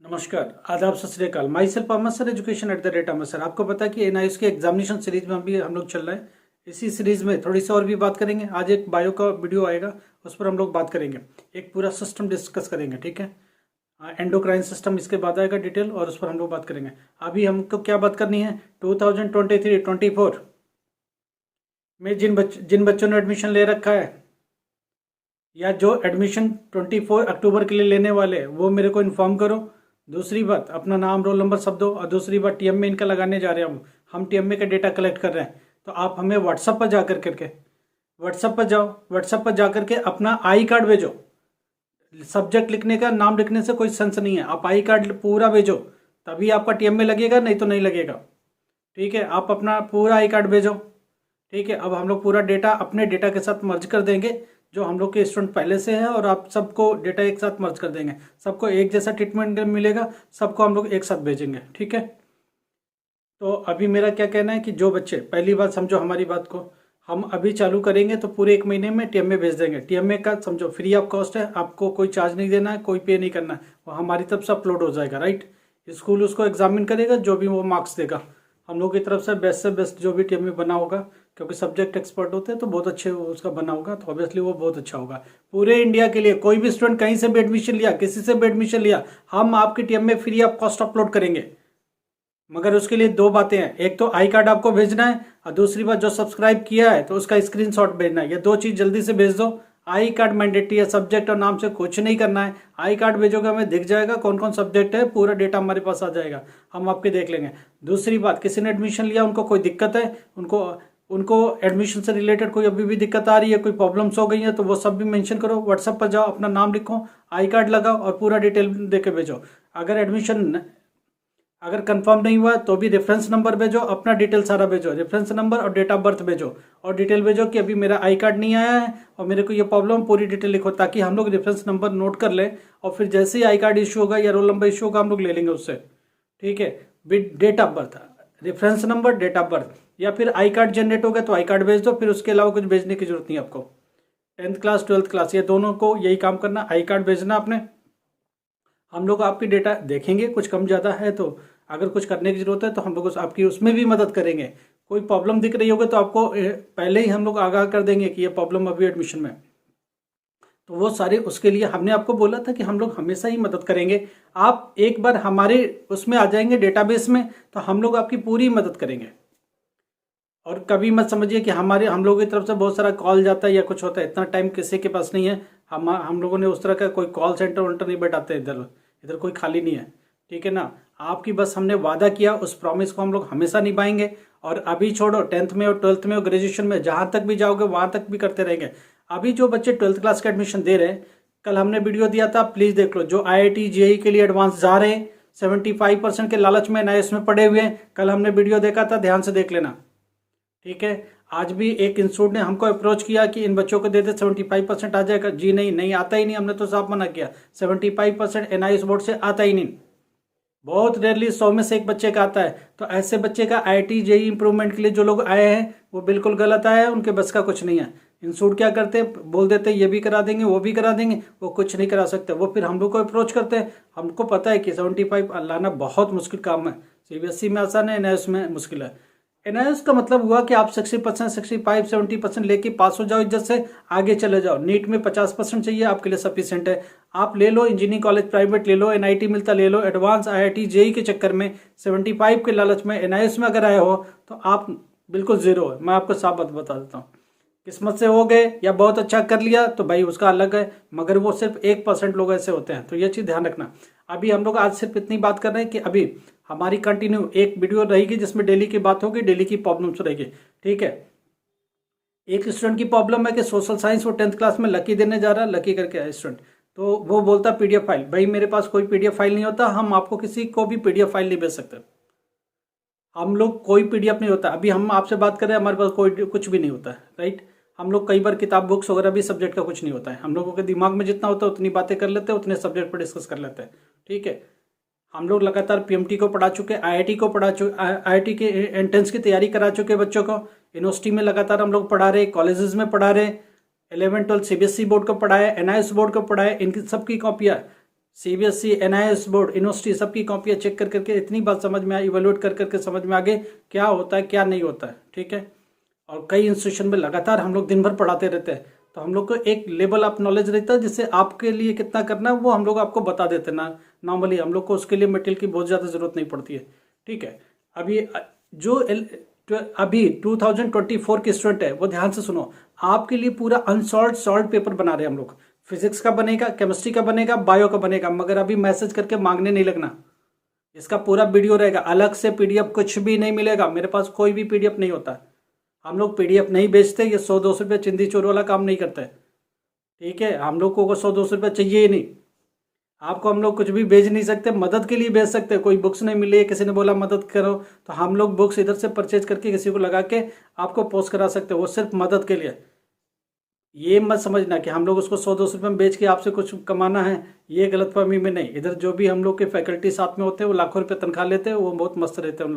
नमस्कार, आदाब, सत श्री अकाल। Myself Ahmed sir, education at the rate Ahmed sir. आपको पता है कि एनआईएस के एग्जामिनेशन सीरीज में अभी हम लोग चल रहे हैं। इसी सीरीज में थोड़ी सी और भी बात करेंगे। आज एक बायो का वीडियो आएगा, उस पर हम लोग बात करेंगे, एक पूरा सिस्टम डिस्कस करेंगे, ठीक है। एंडोक्राइन सिस्टम इसके बाद आएगा डिटेल, और उस पर हम लोग बात करेंगे। अभी हमको क्या बात करनी है, 2023-24 में जिन बच्चों ने एडमिशन ले रखा है, या जो एडमिशन 24 अक्टूबर के लिए लेने वाले हैं, वो मेरे को इन्फॉर्म करो। दूसरी बात, अपना नाम, रोल नंबर सब दो। और दूसरी बात, टीएम में इनका लगाने जा रहे हैं हम टीएम में का डेटा कलेक्ट कर रहे हैं। तो आप हमें व्हाट्सएप पर जा करके व्हाट्सएप पर जाओ, व्हाट्सएप पर जा करके अपना आई कार्ड भेजो। सब्जेक्ट लिखने का, नाम लिखने से कोई सेंस नहीं है। आप आई कार्ड पूरा भेजो, तभी आपका टीएम में लगेगा, नहीं तो नहीं लगेगा, ठीक है। आप अपना पूरा आई कार्ड भेजो, ठीक है। अब हम लोग पूरा डेटा अपने डेटा के साथ मर्ज कर देंगे, जो हम लोग के स्टूडेंट पहले से है, और आप सबको डेटा एक साथ मर्ज कर देंगे। सबको एक जैसा ट्रीटमेंट मिलेगा, सबको हम लोग एक साथ भेजेंगे, ठीक है। तो अभी मेरा क्या कहना है कि जो बच्चे, पहली बात समझो हमारी बात को, हम अभी चालू करेंगे तो पूरे 1 महीने में टीएम में भेज देंगे। टीएम में का समझो फ्री ऑफ कॉस्ट है, आपको कोई चार्ज नहीं देना है, कोई पे नहीं करना है, वो हमारी तरफ से अपलोड हो जाएगा, राइट। स्कूल उसको एग्जामिन करेगा, जो भी वो मार्क्स देगा, हम लोग की तरफ से बेस्ट जो भी टीएम में बना होगा, क्योंकि सब्जेक्ट एक्सपर्ट होते हैं तो बहुत अच्छे उसका बना होगा, तो ऑब्वियसली वो बहुत अच्छा होगा पूरे इंडिया के लिए। कोई भी स्टूडेंट कहीं से भी एडमिशन लिया, किसी से भी एडमिशन लिया, हम आपकी टीएम में फ्री ऑफ कॉस्ट अपलोड करेंगे। मगर उसके लिए दो बातें हैं, एक तो आई कार्ड आपको भेजना है, और दूसरी बात जो सब्सक्राइब किया है तो उसका स्क्रीनशॉट भेजना है। ये दो चीज़ जल्दी से भेज दो। आई कार्ड मैंडेटरी है, सब्जेक्ट और नाम से कुछ नहीं करना है। आई कार्ड भेजोगे, हमें दिख जाएगा कौन कौन सब्जेक्ट है, पूरा डेटा हमारे पास आ जाएगा, हम आपके देख लेंगे। दूसरी बात, किसी ने एडमिशन लिया, उनको कोई दिक्कत है, उनको उनको एडमिशन से रिलेटेड कोई अभी भी दिक्कत आ रही है, कोई प्रॉब्लम्स हो गई है, तो वो सब भी मेंशन करो। व्हाट्सएप पर जाओ, अपना नाम लिखो, आई कार्ड लगाओ, और पूरा डिटेल दे के भेजो। अगर कंफर्म नहीं हुआ तो भी रेफरेंस नंबर भेजो, अपना डिटेल सारा भेजो, रेफरेंस नंबर और डेट ऑफ बर्थ भेजो, और डिटेल भेजो कि अभी मेरा आई कार्ड नहीं आया है और मेरे को ये प्रॉब्लम, पूरी डिटेल लिखो, ताकि हम लोग रेफरेंस नंबर नोट कर लें, और फिर जैसे ही आई कार्ड इशू होगा या रोल नंबर इशू होगा, हम लोग ले लेंगे उससे, ठीक है। With date of birth, reference number, date of birth, या फिर आई कार्ड जनरेट हो गया तो आई कार्ड भेज दो, फिर उसके अलावा कुछ भेजने की जरूरत नहीं आपको। 10th क्लास 12th क्लास, ये दोनों को यही काम करना, आई कार्ड भेजना आपने। हम लोग आपकी डेटा देखेंगे, कुछ कम ज़्यादा है तो अगर कुछ करने की जरूरत है तो हम लोग आपकी उसमें भी मदद करेंगे। कोई प्रॉब्लम दिख रही होगी तो आपको पहले ही हम लोग आगाह कर देंगे कि ये प्रॉब्लम अभी एडमिशन में, तो वो सारे उसके लिए हमने आपको बोला था कि हम लोग हमेशा ही मदद करेंगे। आप एक बार हमारे उसमें आ जाएंगे डेटाबेस में, तो हम लोग आपकी पूरी मदद करेंगे। और कभी मत समझिए कि हम लोगों की तरफ से बहुत सारा कॉल जाता है या कुछ होता है, इतना टाइम किसी के पास नहीं है। हम लोगों ने उस तरह का कोई कॉल सेंटर वंटर नहीं बैठाते, इधर इधर कोई खाली नहीं है, ठीक है ना। आपकी बस हमने वादा किया, उस प्रॉमिस को हम लोग हमेशा निभाएंगे। और अभी छोड़ो 10th में और 12th में और ग्रेजुएशन में, जहाँ तक भी जाओगे वहाँ तक भी करते रहेंगे। अभी जो बच्चे 12th क्लास का एडमिशन दे रहे हैं, कल हमने वीडियो दिया था, प्लीज़ देख लो। जो IIT JEE के लिए एडवांस जा रहे हैं, 75% के लालच में नए इसमें पड़े हुए हैं, कल हमने वीडियो देखा था, ध्यान से देख लेना, ठीक है। आज भी एक इंस्टीट्यूट ने हमको अप्रोच किया कि इन बच्चों को दे दे, 75% आ जाएगा। जी नहीं आता ही नहीं, हमने तो साफ मना किया। 75% NIS बोर्ड से आता ही नहीं, बहुत रेयरली 100 में से एक बच्चे का आता है। तो ऐसे बच्चे का IIT JEE इंप्रूवमेंट के लिए जो लोग आए हैं, वो बिल्कुल गलत आए हैं, उनके बस का कुछ नहीं है। इंस्टीट्यूट क्या करते हैं, बोल देते हैं ये भी करा देंगे, वो भी करा देंगे, वो कुछ नहीं करा सकते। वो फिर हम लोग को अप्रोच करते हैं। हमको पता है कि 75 लाना बहुत मुश्किल काम है। CBSE में आसान है, NIS में मुश्किल है। NIS का मतलब हुआ कि आप 60%, 65, 70% लेके पास हो जाओ, इज्जत से आगे चले जाओ। नीट में 50% चाहिए, आपके लिए सफिशिएंट है। आप ले लो, इंजीनियरिंग कॉलेज प्राइवेट ले लो, NIT मिलता ले लो। एडवांस IIT JEE के चक्कर में 75 के लालच में NIS में अगर आए हो तो आप बिल्कुल जीरो है। मैं आपको साफ बात बता देता हूँ, किस्मत से हो गए या बहुत अच्छा कर लिया तो भाई उसका अलग है, मगर वो सिर्फ 1% लोग ऐसे होते हैं, तो ये चीज़ ध्यान रखना। अभी हम लोग आज सिर्फ इतनी बात कर रहे हैं कि अभी हमारी कंटिन्यू एक वीडियो रहेगी जिसमें डेली की बात होगी, डेली की प्रॉब्लम्स रहेगी, ठीक है। एक स्टूडेंट की प्रॉब्लम है कि सोशल साइंस वो 10th क्लास में लकी देने जा रहा है, लकी करके आया स्टूडेंट, तो वो बोलता PDF फाइल। भाई मेरे पास कोई PDF फाइल नहीं होता, हम आपको किसी को भी PDF फाइल नहीं भेज सकते। हम लोग कोई PDF नहीं होता। अभी हम आपसे बात कर रहे हैं, हमारे पास कोई कुछ भी नहीं होता है, राइट। हम लोग कई बार किताब बुक्स वगैरह भी सब्जेक्ट का कुछ नहीं होता है। हम लोगों के दिमाग में जितना होता है उतनी बातें कर लेते हैं, उतने सब्जेक्ट पर डिस्कस कर लेते हैं, ठीक है। हम लोग लगातार PMT को पढ़ा चुके, IIT को पढ़ा चुके, IIT के एंट्रेंस की तैयारी करा चुके बच्चों को। यूनिवर्सिटी में लगातार हम लोग पढ़ा रहे, कॉलेजेस में पढ़ा रहे, 11th 12th CBSE बोर्ड को पढ़ाया, NIS बोर्ड को पढ़ाया, इनकी सबकी कॉपियाँ CBSE, NIS बोर्ड, यूनिवर्सिटी सबकी कॉपियाँ चेक कर करके इतनी बात समझ में आई, इवेलुएट कर करके समझ में आ गए क्या होता है क्या नहीं होता है, ठीक है। और कई इंस्टीट्यूशन में लगातार हम लोग दिन भर पढ़ाते रहते हैं, तो हम लोग को एक लेवल ऑफ नॉलेज रहता है जिससे आपके लिए कितना करना है वो हम लोग आपको बता देते हैं ना। नॉर्मली हम लोग को उसके लिए मटेरियल की बहुत ज़्यादा ज़रूरत नहीं पड़ती है, ठीक है। अभी जो अभी 2024 के स्टूडेंट है वो ध्यान से सुनो, आपके लिए पूरा सॉल्व पेपर बना रहे हैं हम लोग। फिजिक्स का बनेगा, केमिस्ट्री का बनेगा, बायो का बनेगा, मगर अभी मैसेज करके मांगने नहीं लगना। इसका पूरा वीडियो रहेगा, अलग से PDF कुछ भी नहीं मिलेगा, मेरे पास कोई भी PDF नहीं होता। हम लोग PDF नहीं बेचते, ये 100-200 रुपये चिंदी चोर वाला काम नहीं करते, ठीक है। हम लोग को 100-200 रुपये चाहिए ही नहीं। आपको हम लोग कुछ भी भेज नहीं सकते, मदद के लिए भेज सकते। कोई बुक्स नहीं मिली है, किसी ने बोला मदद करो, तो हम लोग बुक्स इधर से परचेज करके किसी को लगा के आपको पोस्ट करा सकते हो, वो सिर्फ मदद के लिए। ये मत समझना कि हम लोग उसको 100-200 रुपये में बेच के आपसे कुछ कमाना है, ये गलतफहमी में नहीं। इधर जो भी हम लोग के फैकल्टी साथ में होते हैं वो लाखों रुपये तनख्वाह लेते हैं, वो बहुत मस्त रहते हैं, उन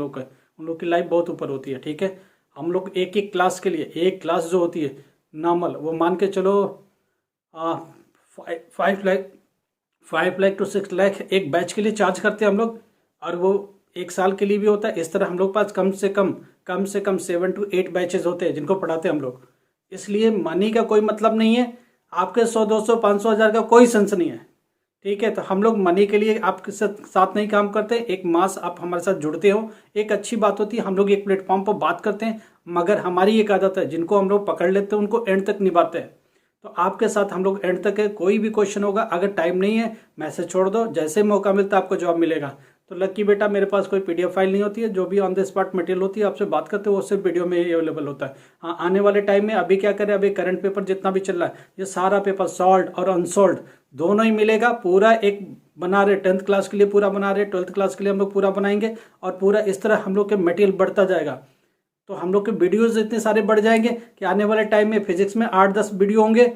लोग की लाइफ बहुत ऊपर होती है, ठीक है। हम लोग एक एक क्लास के लिए, एक क्लास जो होती है नॉर्मल, वो मान के चलो 5 लाख to 6 लाख एक बैच के लिए चार्ज करते हैं हम लोग, और वो एक साल के लिए भी होता है। इस तरह हम लोग पास कम से कम 7 to 8 बैचेज होते हैं जिनको पढ़ाते हैं हम लोग। इसलिए मनी का कोई मतलब नहीं है, आपके 100-200 500 हज़ार का कोई सेंस नहीं है, ठीक है। तो हम लोग मनी के लिए आपके साथ नहीं काम करते। एक मास आप हमारे साथ जुड़ते हो, एक अच्छी बात होती है। हम लोग एक प्लेटफॉर्म पर बात करते हैं, मगर हमारी एक आदत है, जिनको हम लोग पकड़ लेते हैं उनको एंड तक निभाते हैं। तो आपके साथ हम लोग एंड तक है। कोई भी क्वेश्चन होगा, अगर टाइम नहीं है मैसेज छोड़ दो, जैसे मौका मिलता है आपको जवाब मिलेगा। तो लक्की बेटा, मेरे पास कोई PDF फाइल नहीं होती है, जो भी ऑन द स्पॉट मटेरियल होती है आपसे बात करते हो वो सिर्फ वीडियो में ही अवेलेबल होता है। हाँ, आने वाले टाइम में अभी क्या करें, अभी करंट पेपर जितना भी चल रहा है ये सारा पेपर सॉल्व और अनसॉल्व दोनों ही मिलेगा। पूरा एक बना रहे, 10th क्लास के लिए पूरा बना रहे, 12th क्लास के लिए हम लोग पूरा बनाएंगे, और पूरा इस तरह हम लोग के मटेरियल बढ़ता जाएगा। तो हम लोग के वीडियोज़ इतने सारे बढ़ जाएंगे कि आने वाले टाइम में फिजिक्स में 8-10 वीडियो होंगे।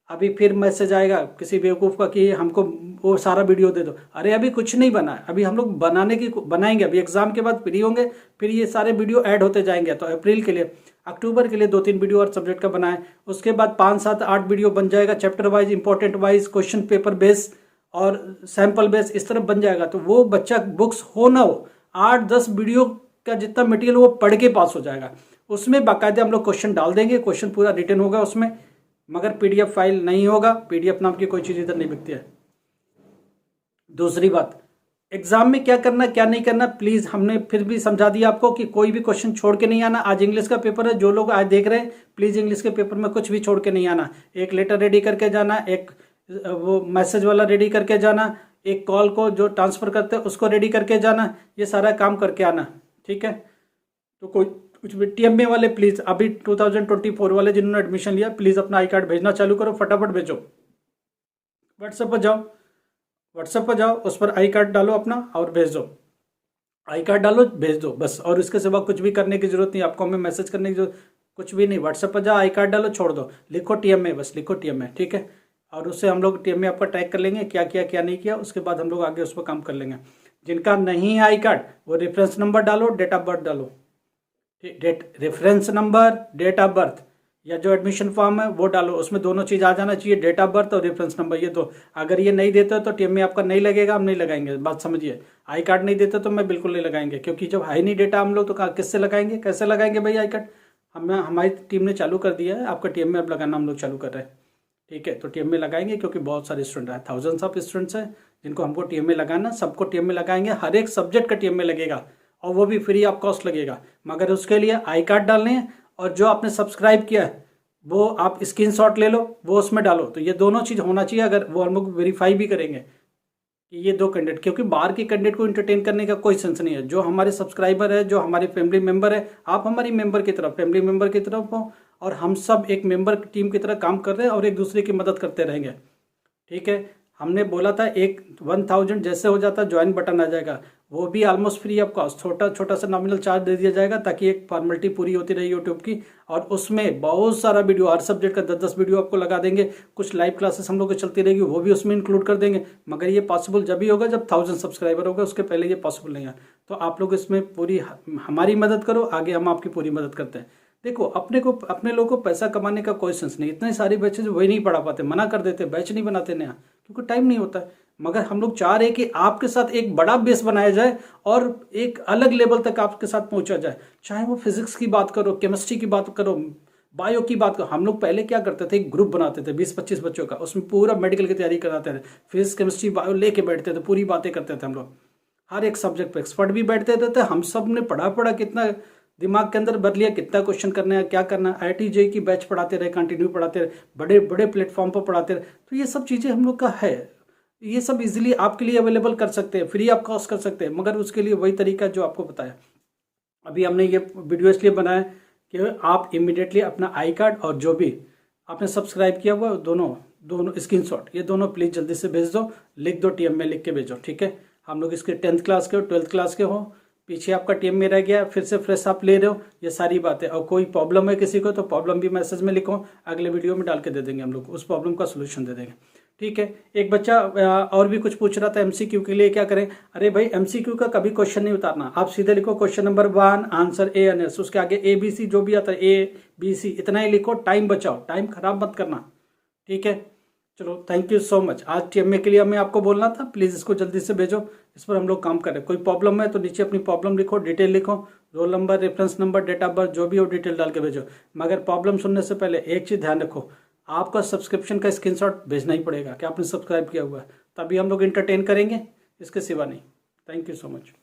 अभी फिर मैसेज आएगा किसी बेवकूफ़ का कि हमको वो सारा वीडियो दे दो। अरे अभी कुछ नहीं बना है, अभी हम लोग बनाएंगे। अभी एग्जाम के बाद फ्री होंगे, फिर ये सारे वीडियो ऐड होते जाएंगे। तो अप्रैल के लिए, अक्टूबर के लिए 2-3 वीडियो और सब्जेक्ट का बनाए, उसके बाद 5-7-8 वीडियो बन जाएगा, chapter wise, important wise, question paper base और सैम्पल बेस, इस तरह बन जाएगा। तो वो बच्चा बुक्स हो ना हो 8-10 वीडियो का जितना मटेरियल वो पढ़ के पास हो जाएगा। उसमें बाकायदे हम लोग क्वेश्चन डाल देंगे, क्वेश्चन पूरा रिटर्न होगा उसमें, मगर PDF फाइल नहीं होगा। PDF नाम की कोई चीज़ इधर नहीं बिकती है। दूसरी बात, एग्जाम में क्या करना क्या नहीं करना, प्लीज़ हमने फिर भी समझा दिया आपको कि कोई भी क्वेश्चन छोड़ के नहीं आना। आज इंग्लिश का पेपर है, जो लोग आज देख रहे हैं प्लीज़ इंग्लिश के पेपर में कुछ भी छोड़ के नहीं आना। एक लेटर रेडी करके जाना, एक वो मैसेज वाला रेडी करके जाना, एक कॉल को जो ट्रांसफ़र करते हैं उसको रेडी करके जाना, ये सारा काम करके आना, ठीक है। तो कोई कुछ भी TMA वाले प्लीज़, अभी 2024 वाले जिन्होंने एडमिशन लिया, प्लीज़ अपना आई कार्ड भेजना चालू करो, फटाफट भेजो। व्हाट्सएप पर जाओ, उस पर आई कार्ड डालो अपना और भेज दो। आई कार्ड डालो, भेज दो बस, और इसके सिवा कुछ भी करने की जरूरत नहीं, आपको हमें मैसेज करने की जरूरत कुछ भी नहीं। व्हाट्सएप पर जाओ, आई कार्ड डालो, छोड़ दो, लिखो TMA, बस लिखो TMA, ठीक है। और उससे हम लोग TMA आपका टैग कर लेंगे, क्या किया क्या नहीं किया, उसके बाद हम लोग आगे उस पर काम कर लेंगे। जिनका नहीं है आई कार्ड वो रेफरेंस नंबर डालो, डेट ऑफ बर्थ डालो, reference number, date of birth, या जो एडमिशन फॉर्म है वो डालो, उसमें दोनों चीज़ आ जाना चाहिए, डेट ऑफ बर्थ और रेफरेंस नंबर, ये दो। अगर ये नहीं देते हो तो TMA आपका नहीं लगेगा, हम नहीं लगाएंगे, बात समझिए। आई कार्ड नहीं देते तो मैं बिल्कुल नहीं लगाएंगे, क्योंकि जब है नहीं डेटा हम लोग तो किससे लगाएंगे, कैसे लगाएंगे भाई आई कार्ड। हमारी टीम ने चालू कर दिया है, आपका TMA अब लगाना हम लोग चालू कर रहे हैं, ठीक है। तो TMA लगाएंगे, क्योंकि बहुत सारे स्टूडेंट हैं, थाउजेंड्स ऑफ स्टूडेंट्स हैं जिनको हमको TMA लगाना, सबको TMA लगाएंगे, हर एक सब्जेक्ट का TMA लगेगा, और वो भी फ्री ऑफ कॉस्ट लगेगा। मगर उसके लिए आई कार्ड डालने हैं, और जो आपने सब्सक्राइब किया है वो आप स्क्रीनशॉट ले लो, वो उसमें डालो। तो ये दोनों चीज़ होना चाहिए। अगर वो हम लोग वेरीफाई भी करेंगे कि ये 2 कैंडिडेट, क्योंकि बाहर के कैंडिडेट को इंटरटेन करने का कोई सेंस नहीं है। जो हमारे सब्सक्राइबर है, जो हमारे फैमिली मेम्बर है, आप हमारी मेम्बर की तरफ, फैमिली मेम्बर की तरफ हो, और हम सब एक मेम्बर टीम की तरह काम कर रहे हैं और एक दूसरे की मदद करते रहेंगे, ठीक है। हमने बोला था 1000 जैसे हो जाता ज्वाइन बटन आ जाएगा, वो भी ऑलमोस्ट फ्री ऑफ कॉस्ट, छोटा सा नॉमिनल चार्ज दे दिया जाएगा, ताकि एक फॉर्मेलिटी पूरी होती रही यूट्यूब की। और उसमें बहुत सारा वीडियो, हर सब्जेक्ट का 10-10 वीडियो आपको लगा देंगे। कुछ लाइव क्लासेस हम लोग की चलती रहेगी, वो भी उसमें इंक्लूड कर देंगे। मगर ये पॉसिबल जब भी होगा जब 1000 सब्सक्राइबर होगा, उसके पहले ये पॉसिबल नहीं है। तो आप लोग इसमें पूरी हमारी मदद करो, आगे हम आपकी पूरी मदद करते हैं। देखो, अपने लोगों को पैसा कमाने का कोई सेंस नहीं। इतने सारी बैचेज वही नहीं पढ़ा पाते, मना कर देते, बैच नहीं बनाते नया, क्योंकि टाइम नहीं होता है। मगर हम लोग चाह रहे हैं कि आपके साथ एक बड़ा बेस बनाया जाए और एक अलग लेवल तक आपके साथ पहुंचा जाए। चाहे वो फिजिक्स की बात करो, केमिस्ट्री की बात करो, बायो की बात करो। हम लोग पहले क्या करते थे, एक ग्रुप बनाते थे 20-25 बच्चों का, उसमें पूरा मेडिकल की तैयारी कराते थे, फिजिक्स केमिस्ट्री बायो लेके बैठते थे, पूरी बातें करते थे हम लोग। हर एक सब्जेक्ट पे एक्सपर्ट भी बैठते थे। हम सब ने पढ़ा कितना दिमाग के अंदर भर लिया, कितना क्वेश्चन करना है, क्या करना है। IIT JEE की बैच पढ़ाते रहे, कंटिन्यू पढ़ाते रहे, बड़े बड़े प्लेटफॉर्म पर पढ़ाते रहे। तो ये सब चीज़ें हम लोग का है, ये सब इजीली आपके लिए अवेलेबल कर सकते हैं, फ्री ऑफ कॉस्ट कर सकते हैं, मगर उसके लिए वही तरीका जो आपको बताया। अभी हमने ये वीडियो इसलिए बनाया कि आप इमीडिएटली अपना आई कार्ड और जो भी आपने सब्सक्राइब किया हुआ दोनों स्क्रीनशॉट, ये दोनों प्लीज़ जल्दी से भेज दो, लिख दो, TM में लिख के भेजो, ठीक है। हम लोग इसके 10th क्लास के हो, 12th क्लास के हो, पीछे आपका TM में रह गया, फिर से फ्रेश आप ले रहे हो, ये सारी बातें। और कोई प्रॉब्लम है किसी को तो प्रॉब्लम भी मैसेज में लिखो, अगले वीडियो में डाल के दे देंगे, हम लोग उस प्रॉब्लम का सोल्यूशन दे देंगे, ठीक है। एक बच्चा और भी कुछ पूछ रहा था MCQ के लिए क्या करें। अरे भाई MCQ का कभी क्वेश्चन नहीं उतारना, आप सीधे लिखो क्वेश्चन नंबर 1 आंसर ANS, उसके आगे ABC जो भी आता है ABC, इतना ही लिखो, टाइम बचाओ, टाइम खराब मत करना, ठीक है। चलो थैंक यू सो मच। आज TMA के लिए मैं आपको बोलना था, प्लीज़ इसको जल्दी से भेजो, इस पर हम लोग काम करें। कोई प्रॉब्लम है तो नीचे अपनी प्रॉब्लम लिखो, डिटेल लिखो, roll number, reference number, date of birth, जो भी हो डिटेल डाल के भेजो। मगर प्रॉब्लम सुनने से पहले एक चीज़ ध्यान रखो, आपका सब्सक्रिप्शन का स्क्रीनशॉट भेजना ही पड़ेगा कि आपने सब्सक्राइब किया हुआ है, तभी हम लोग इंटरटेन करेंगे, इसके सिवा नहीं। Thank you so much.